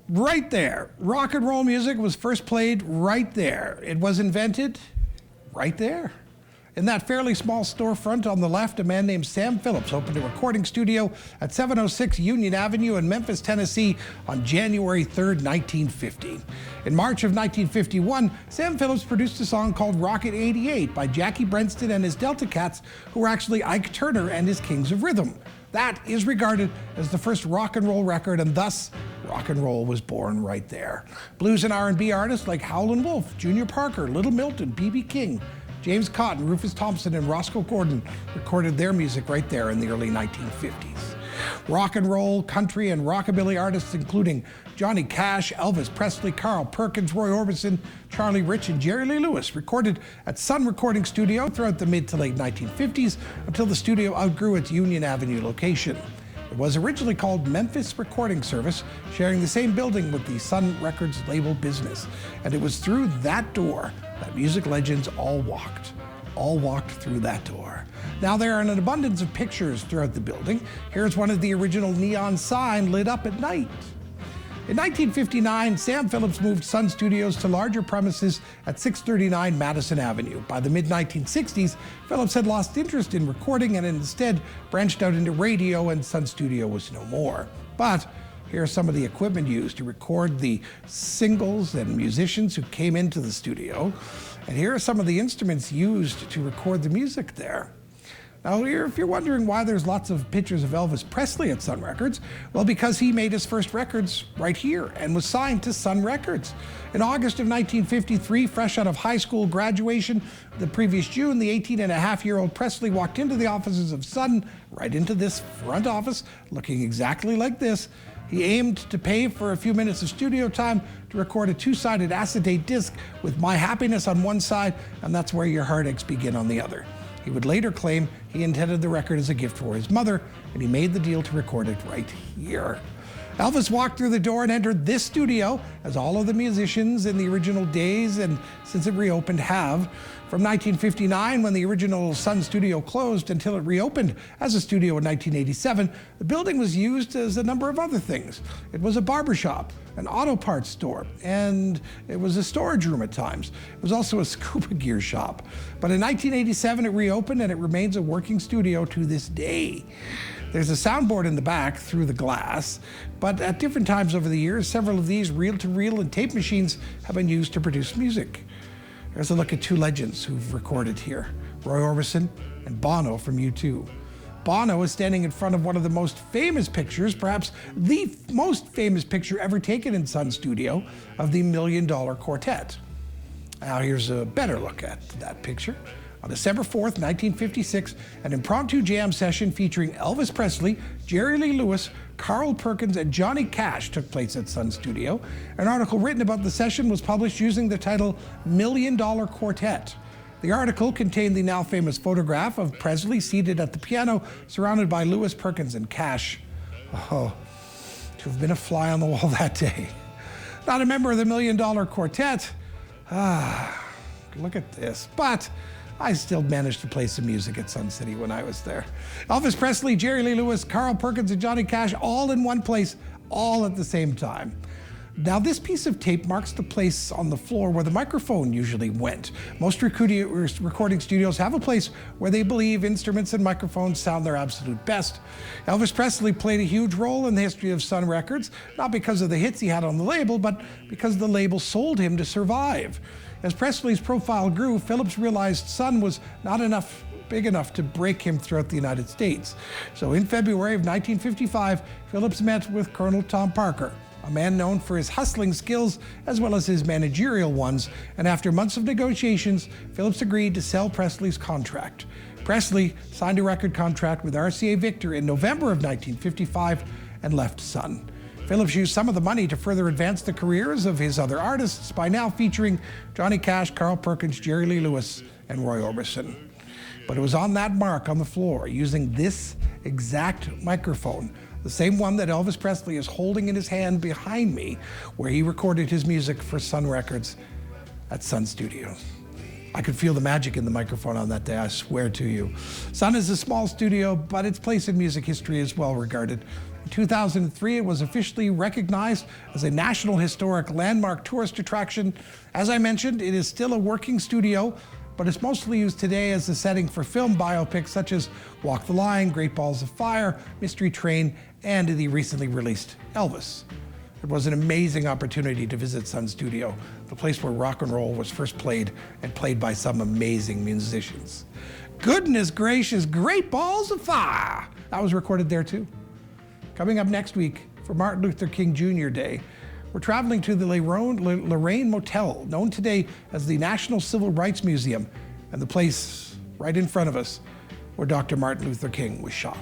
Right there. Rock and roll music was first played right there. It was invented right there. In that fairly small storefront on the left, a man named Sam Phillips opened a recording studio at 706 Union Avenue in Memphis, Tennessee on January 3rd, 1950. In March of 1951, Sam Phillips produced a song called Rocket 88 by Jackie Brenston and his Delta Cats, who were actually Ike Turner and his Kings of Rhythm. That is regarded as the first rock and roll record, and thus rock and roll was born right there. Blues and R&B artists like Howlin' Wolf, Junior Parker, Little Milton, B.B. King, James Cotton, Rufus Thompson, and Roscoe Gordon recorded their music right there in the early 1950s. Rock and roll, country, and rockabilly artists including Johnny Cash, Elvis Presley, Carl Perkins, Roy Orbison, Charlie Rich, and Jerry Lee Lewis recorded at Sun Recording Studio throughout the mid to late 1950s until the studio outgrew its Union Avenue location. It was originally called Memphis Recording Service, sharing the same building with the Sun Records label business. And it was through that door that music legends all walked through that door. Now there are an abundance of pictures throughout the building. Here's one of the original neon signs lit up at night. In 1959, Sam Phillips moved Sun Studios to larger premises at 639 Madison Avenue. By the mid-1960s, Phillips had lost interest in recording and instead branched out into radio, and Sun Studio was no more. But here are some of the equipment used to record the singles and musicians who came into the studio. And here are some of the instruments used to record the music there. Now, if you're wondering why there's lots of pictures of Elvis Presley at Sun Records, well, because he made his first records right here and was signed to Sun Records. In August of 1953, fresh out of high school graduation the previous June, the 18-and-a-half-year-old Presley walked into the offices of Sun, right into this front office, looking exactly like this. He aimed to pay for a few minutes of studio time to record a two-sided acetate disc with My Happiness on one side, and That's Where Your Heartaches Begin on the other. He would later claim he intended the record as a gift for his mother, and he made the deal to record it right here. Elvis walked through the door and entered this studio, as all of the musicians in the original days and since it reopened have. From 1959, when the original Sun studio closed, until it reopened as a studio in 1987, the building was used as a number of other things. It was a barbershop, an auto parts store, and it was a storage room at times. It was also a scuba gear shop. But in 1987, it reopened, and it remains a working studio to this day. There's a soundboard in the back through the glass, but at different times over the years, several of these reel-to-reel and tape machines have been used to produce music. Here's a look at two legends who've recorded here, Roy Orbison and Bono from U2. Bono is standing in front of one of the most famous pictures, perhaps the most famous picture ever taken in Sun Studio, of the $1 Million Quartet. Now here's a better look at that picture. On December 4th, 1956, an impromptu jam session featuring Elvis Presley, Jerry Lee Lewis, Carl Perkins, and Johnny Cash took place at Sun Studio. An article written about the session was published using the title $1 Million Quartet. The article contained the now famous photograph of Presley seated at the piano, surrounded by Lewis, Perkins, and Cash. Oh, to have been a fly on the wall that day. Not a member of the $1 Million Quartet. Look at this. But I still managed to play some music at Sun City when I was there. Elvis Presley, Jerry Lee Lewis, Carl Perkins, and Johnny Cash all in one place, all at the same time. Now, this piece of tape marks the place on the floor where the microphone usually went. Most recording studios have a place where they believe instruments and microphones sound their absolute best. Elvis Presley played a huge role in the history of Sun Records, not because of the hits he had on the label, but because the label sold him to survive. As Presley's profile grew, Phillips realized Sun was not big enough to break him throughout the United States. So in February of 1955, Phillips met with Colonel Tom Parker, a man known for his hustling skills as well as his managerial ones, and after months of negotiations, Phillips agreed to sell Presley's contract. Presley signed a record contract with RCA Victor in November of 1955 and left Sun. Phillips used some of the money to further advance the careers of his other artists, by now featuring Johnny Cash, Carl Perkins, Jerry Lee Lewis, and Roy Orbison. But it was on that mark on the floor, using this exact microphone, the same one that Elvis Presley is holding in his hand behind me, where he recorded his music for Sun Records at Sun Studios. I could feel the magic in the microphone on that day, I swear to you. Sun is a small studio, but its place in music history is well regarded. In 2003, it was officially recognized as a National Historic Landmark tourist attraction. As I mentioned, it is still a working studio, but it's mostly used today as the setting for film biopics such as Walk the Line, Great Balls of Fire, Mystery Train, and the recently released Elvis. It was an amazing opportunity to visit Sun Studio, the place where rock and roll was first played and played by some amazing musicians. Goodness gracious, Great Balls of Fire! That was recorded there too. Coming up next week for Martin Luther King Jr. Day, we're traveling to the Lorraine Motel, known today as the National Civil Rights Museum, and the place right in front of us where Dr. Martin Luther King was shot.